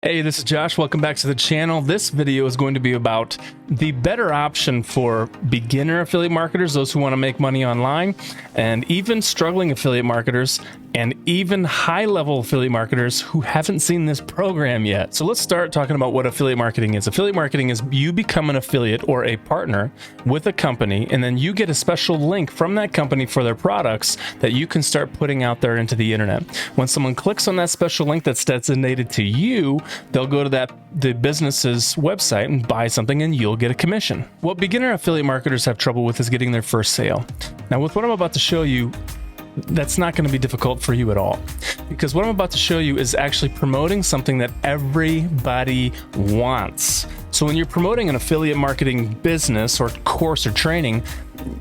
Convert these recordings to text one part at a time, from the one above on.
Hey, this is Josh. Welcome back to the channel. This video is going to be about the better option for beginner affiliate marketers, those who want to make money online, and even struggling affiliate marketers, and even high-level affiliate marketers who haven't seen this program yet. So let's start talking about what affiliate marketing is. Affiliate marketing is you become an affiliate or a partner with a company, and then you get a special link from that company for their products that you can start putting out there into the internet. When someone clicks on that special link that's designated to you, they'll go to the business's website and buy something, and you'll get a commission. What beginner affiliate marketers have trouble with is getting their first sale. Now, with what I'm about to show you, that's not going to be difficult for you at all, because what I'm about to show you is actually promoting something that everybody wants. So when you're promoting an affiliate marketing business or course or training,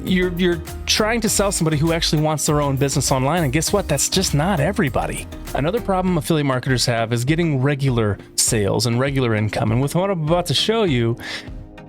you're trying to sell somebody who actually wants their own business online, and guess what? That's just not everybody. Another problem affiliate marketers have is getting regular sales and regular income. And with what I'm about to show you,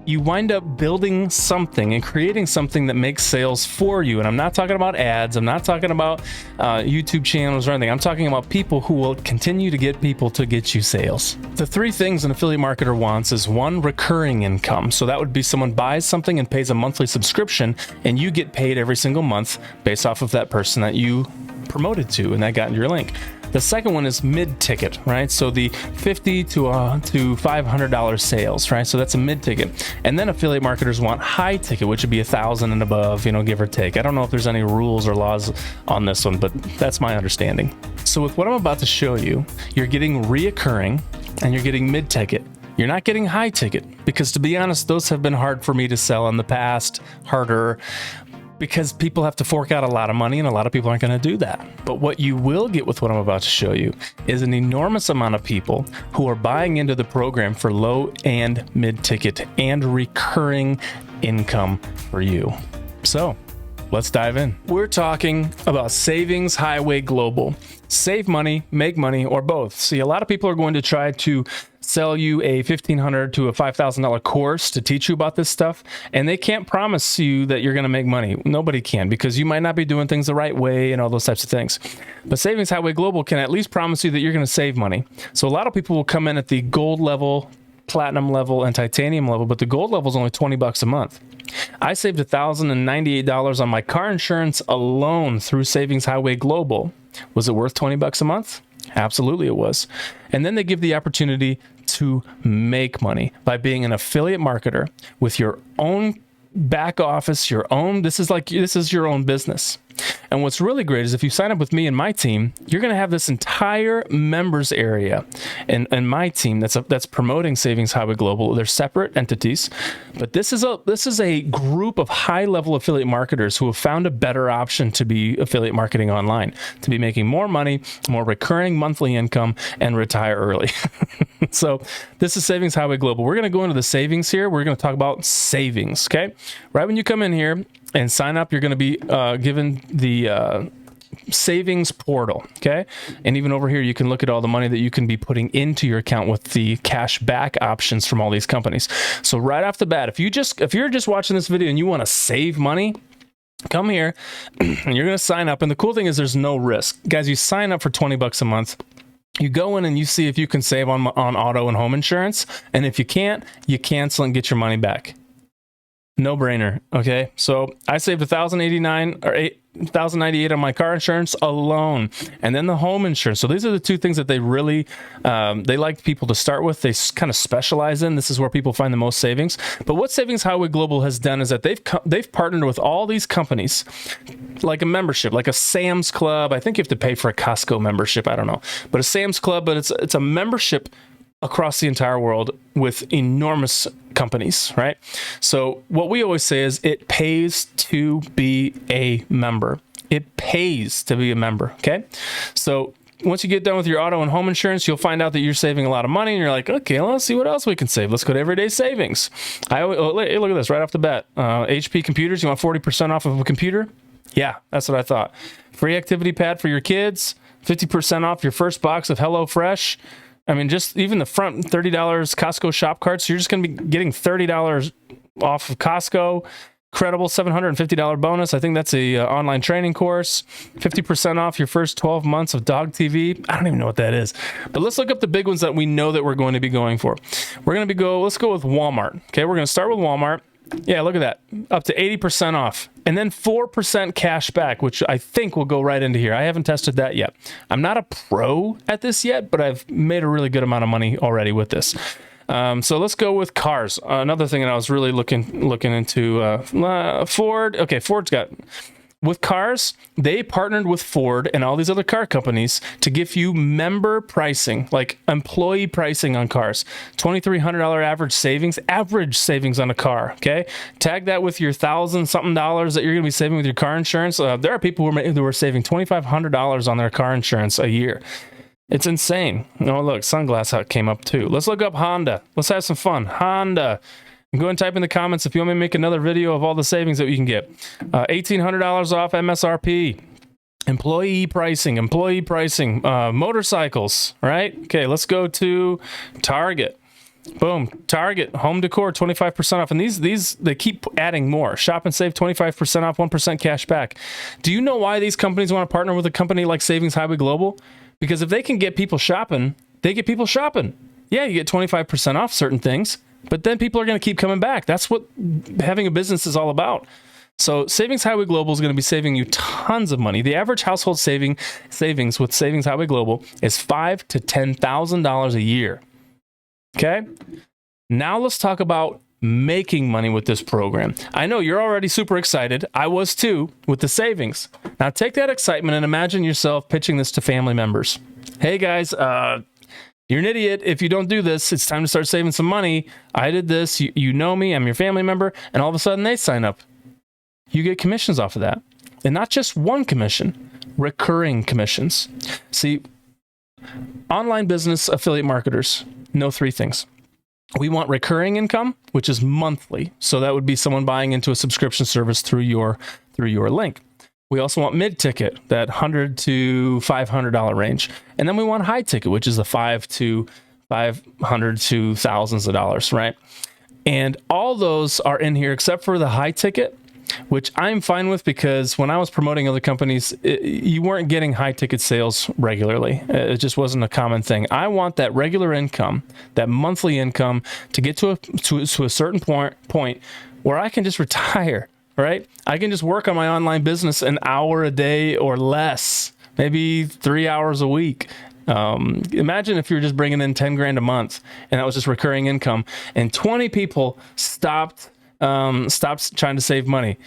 you wind up building something and creating something that makes sales for you. And I'm not talking about ads. I'm not talking about YouTube channels or anything. I'm talking about people who will continue to get people to get you sales. The three things an affiliate marketer wants is one, recurring income. So that would be someone buys something and pays a monthly subscription, and you get paid every single month based off of that person that you promoted to and that got your link. The second one is mid-ticket, right? So the $50 to $500 sales, right? So that's a mid-ticket. And then affiliate marketers want high ticket, which would be $1,000 and above, give or take. I don't know if there's any rules or laws on this one, but that's my understanding. So with what I'm about to show you, you're getting reoccurring and you're getting mid-ticket. You're not getting high ticket, because to be honest, those have been hard for me to sell in the past, harder, because people have to fork out a lot of money, and a lot of people aren't going to do that. But what you will get with what I'm about to show you is an enormous amount of people who are buying into the program for low and mid-ticket and recurring income for you. So let's dive in. We're talking about Savings Highway Global. Save money, make money, or both. See, a lot of people are going to try to sell you a $1,500 to a $5,000 course to teach you about this stuff, and they can't promise you that you're going to make money. Nobody can, because you might not be doing things the right way and all those types of things. But Savings Highway Global can at least promise you that you're going to save money. So a lot of people will come in at the gold level, platinum level, and titanium level, but the gold level is only $20 a month. I saved $1,098 on my car insurance alone through Savings Highway Global. Was it worth $20 a month? Absolutely it was. And then they give the opportunity to make money by being an affiliate marketer with your own back office, this is your own business. And what's really great is if you sign up with me and my team, you're going to have this entire members area and my team that's promoting Savings Highway Global. They're separate entities, but this is a group of high-level affiliate marketers who have found a better option to be affiliate marketing online, to be making more money, more recurring monthly income, and retire early. So this is Savings Highway Global. We're going to go into the savings here. We're going to talk about savings, okay? Right when you come in here and sign up, you're going to be given the savings portal, okay? And even over here, you can look at all the money that you can be putting into your account with the cash back options from all these companies. So right off the bat, if you're just watching this video and you want to save money, come here and you're going to sign up. And the cool thing is there's no risk. Guys, you sign up for $20 a month. You go in and you see if you can save on auto and home insurance. And if you can't, you cancel and get your money back. No brainer. Okay. So I saved $1,089 or $1,098 on my car insurance alone. And then the home insurance. So these are the two things that they really, they like people to start with. They kind of specialize in. This is where people find the most savings. But what Savings Highway Global has done is that they've partnered with all these companies, like a membership, like a Sam's Club. I think you have to pay for a Costco membership. I don't know, but a Sam's Club, but it's a membership across the entire world with enormous companies, right? So what we always say is it pays to be a member. It pays to be a member, okay? So once you get done with your auto and home insurance, you'll find out that you're saving a lot of money, and you're like, okay, well, let's see what else we can save. Let's go to everyday savings. Hey, look at this right off the bat. HP computers, you want 40% off of a computer? Yeah, that's what I thought. Free activity pad for your kids, 50% off your first box of HelloFresh. I mean, just even the front $30 Costco shop carts, you're just going to be getting $30 off of Costco. incredible $750 bonus. I think that's a online training course. 50% off your first 12 months of dog TV. I don't even know what that is. But let's look up the big ones that we know that we're going to be going for. Let's go with Walmart. Okay, we're going to start with Walmart. Yeah, look at that. Up to 80% off. And then 4% cash back, which I think will go right into here. I haven't tested that yet. I'm not a pro at this yet, but I've made a really good amount of money already with this. So let's go with cars. Another thing that I was really looking into, Ford. Okay, Ford's got... With cars, they partnered with Ford and all these other car companies to give you member pricing, like employee pricing on cars. $2,300 average savings on a car, okay? Tag that with your $1,000-something that you're going to be saving with your car insurance. There are people who are saving $2,500 on their car insurance a year. It's insane. Oh, look, Sunglass Hut came up too. Let's look up Honda. Let's have some fun. Honda. Go ahead and type in the comments if you want me to make another video of all the savings that you can get. $1,800 off MSRP. Employee pricing, motorcycles, right? Okay, let's go to Target. Boom, Target, home decor, 25% off. And these they keep adding more. Shop and save 25% off, 1% cash back. Do you know why these companies want to partner with a company like Savings Highway Global? Because if they can get people shopping, they get people shopping. Yeah, you get 25% off certain things, but then people are going to keep coming back. That's what having a business is all about. So Savings Highway Global is going to be saving you tons of money. The average household savings with Savings Highway Global is $5,000 to $10,000 a year. Okay? Now let's talk about making money with this program. I know you're already super excited. I was too with the savings. Now take that excitement and imagine yourself pitching this to family members. Hey guys, you're an idiot if you don't do this. It's time to start saving some money. I did this. You know me. I'm your family member. And all of a sudden they sign up. You get commissions off of that. And not just one commission, recurring commissions. See, online business affiliate marketers know three things. We want recurring income, which is monthly. So that would be someone buying into a subscription service through your link. We also want mid-ticket, that $100 to $500 range. And then we want high ticket, which is the $500 to thousands of dollars, right? And all those are in here except for the high ticket, which I'm fine with because when I was promoting other companies, you weren't getting high ticket sales regularly. It just wasn't a common thing. I want that regular income, that monthly income to get to a certain point where I can just retire. Right? I can just work on my online business an hour a day or less, maybe 3 hours a week. Imagine if you were just bringing in 10 grand a month and that was just recurring income and 20 people stopped trying to save money.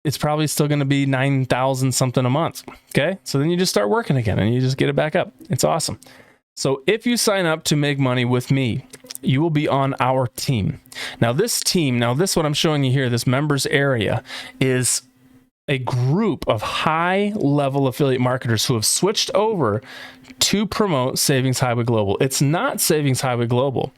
It's probably still going to be 9,000 something a month. Okay. So then you just start working again and you just get it back up. It's awesome. So if you sign up to make money with me, you will be on our team. Now this what I'm showing you here, this members area, is a group of high-level affiliate marketers who have switched over to promote Savings Highway Global. It's not Savings Highway Global.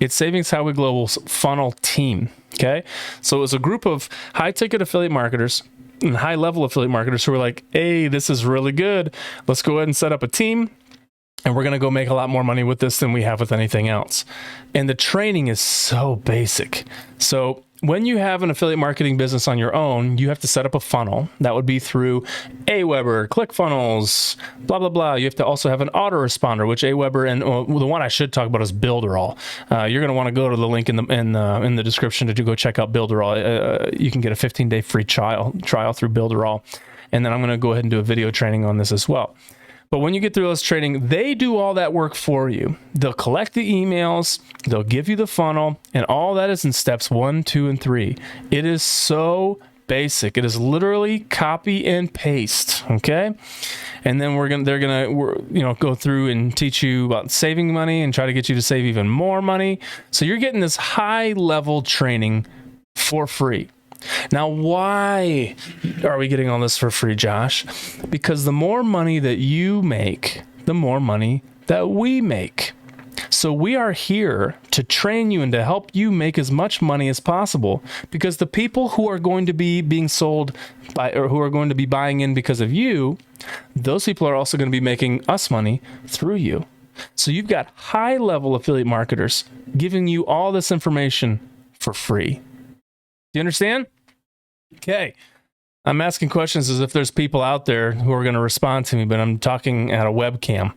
It's Savings Highway Global's funnel team, okay? So it's a group of high-ticket affiliate marketers and high-level affiliate marketers who are like, hey, this is really good. Let's go ahead and set up a team. And we're going to go make a lot more money with this than we have with anything else. And the training is so basic. So when you have an affiliate marketing business on your own, you have to set up a funnel. That would be through Aweber, ClickFunnels, blah, blah, blah. You have to also have an autoresponder, which Aweber and the one I should talk about is Builderall. You're going to want to go to the link in the description to go check out Builderall. You can get a 15-day free trial through Builderall. And then I'm going to go ahead and do a video training on this as well. But when you get through this training, they do all that work for you. They'll collect the emails, they'll give you the funnel, and all that is in steps 1, 2, and 3. It is so basic. It is literally copy and paste, okay? And then they're gonna go through and teach you about saving money and try to get you to save even more money. So you're getting this high-level training for free. Now, why are we getting all this for free, Josh? Because the more money that you make, the more money that we make. So we are here to train you and to help you make as much money as possible, because the people who are going to be being sold by, or who are going to be buying in because of you, those people are also going to be making us money through you. So you've got high-level affiliate marketers giving you all this information for free. Do you understand? Okay. I'm asking questions as if there's people out there who are going to respond to me, but I'm talking at a webcam.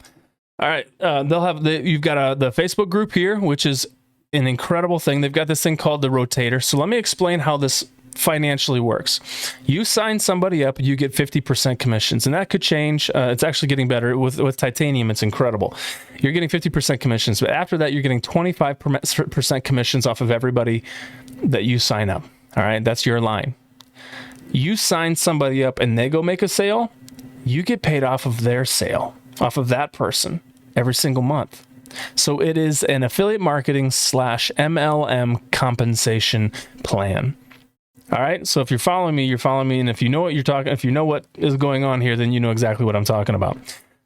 All right. You've got the Facebook group here, which is an incredible thing. They've got this thing called the rotator. So let me explain how this financially works. You sign somebody up, you get 50% commissions, and that could change. It's actually getting better with titanium. It's incredible. You're getting 50% commissions, but after that, you're getting 25% commissions off of everybody that you sign up. All right. That's your line. You sign somebody up and they go make a sale, you get paid off of their sale, off of that person every single month. So it is an affiliate marketing / MLM compensation plan. All right. So if you're following me, you're following me. And if you know what you're talking, if you know what is going on here, then you know exactly what I'm talking about.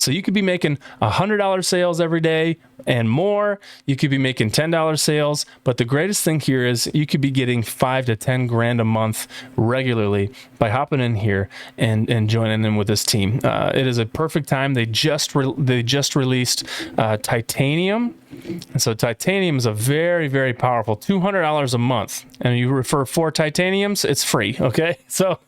So you could be making $100 sales every day and more. You could be making $10 sales. But the greatest thing here is you could be getting $5 to $10 grand a month regularly by hopping in here and joining in with this team. It is a perfect time. They just released titanium. And so titanium is a very, very powerful $200 a month. And you refer 4 titaniums, it's free. Okay. So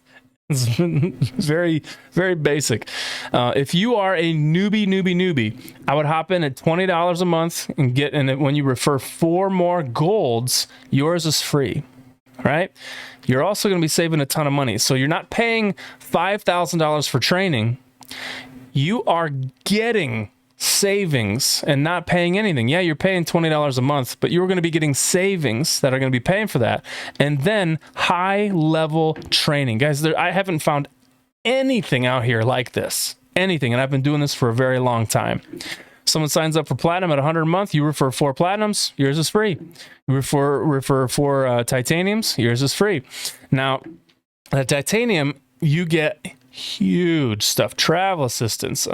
it's very, very basic. If you are a newbie, I would hop in at $20 a month and get in it. When you refer 4 more golds, yours is free. All right. You're also going to be saving a ton of money. So you're not paying $5,000 for training. You are getting savings and not paying anything. Yeah, you're paying $20 a month, but you're going to be getting savings that are going to be paying for that. And then high level training. Guys, I haven't found anything out here like this. Anything. And I've been doing this for a very long time. Someone signs up for platinum at $100 a month. You refer 4 platinums, yours is free. You refer 4 titaniums, yours is free. Now, the titanium, you get huge stuff, travel assistance.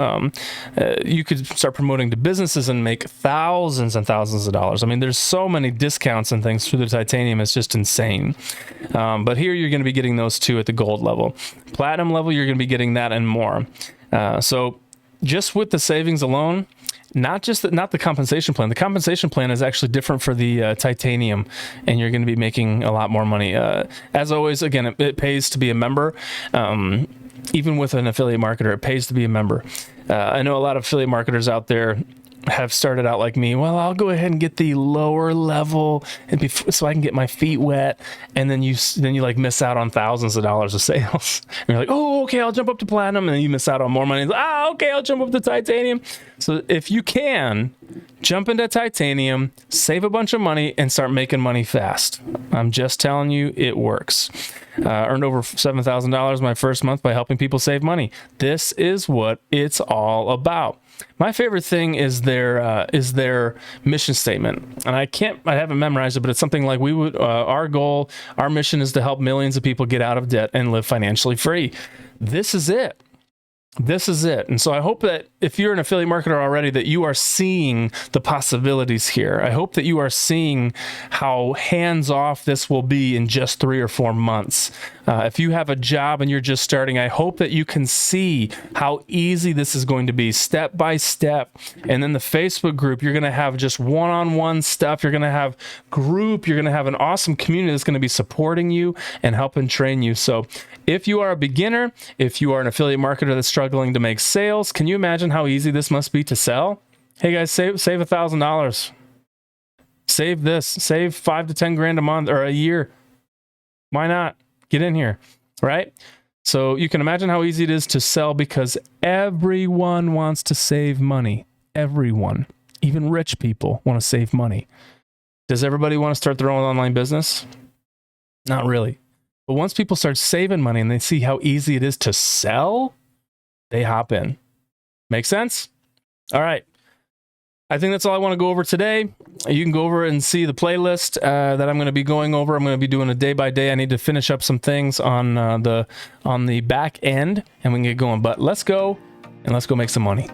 You could start promoting to businesses and make thousands and thousands of dollars. I mean, there's so many discounts and things through the titanium. It's just insane. But here you're going to be getting those 2 at the gold level. Platinum level, you're going to be getting that and more. So just with the savings alone, not the compensation plan. The compensation plan is actually different for the titanium, and you're going to be making a lot more money. As always, again, it pays to be a member. Even with an affiliate marketer, it pays to be a member. I know a lot of affiliate marketers out there have started out like me. Well, I'll go ahead and get the lower level so I can get my feet wet, and then you like miss out on thousands of dollars of sales. And you're like, oh, okay, I'll jump up to platinum, and then you miss out on more money. Okay, I'll jump up to titanium. So if you can, jump into titanium, save a bunch of money, and start making money fast. I'm just telling you, it works. Earned over $7,000 my first month by helping people save money. This is what it's all about. My favorite thing is their mission statement, and I haven't memorized it, but it's something like our mission is to help millions of people get out of debt and live financially free. This is it. This is it. And so I hope that if you're an affiliate marketer already, that you are seeing the possibilities here. I hope that you are seeing how hands-off this will be in just 3 or 4 months. If you have a job and you're just starting, I hope that you can see how easy this is going to be step by step. And then the Facebook group, you're going to have just one-on-one stuff. You're going to have group. You're going to have an awesome community that's going to be supporting you and helping train you. So if you are a beginner, if you are an affiliate marketer that's struggling to make sales, can you imagine how easy this must be to sell? Hey guys, save $1,000. Save this. Save 5 to 10 grand a month or a year. Why not? Get in here, right? So you can imagine how easy it is to sell because everyone wants to save money. Everyone, even rich people, want to save money. Does everybody want to start their own online business? Not really. But once people start saving money and they see how easy it is to sell, they hop in. Make sense? All right. I think that's all I want to go over today. You can go over and see the playlist that I'm going to be going over. I'm going to be doing a day by day. I need to finish up some things on the back end, and we can get going. But let's go, and let's go make some money.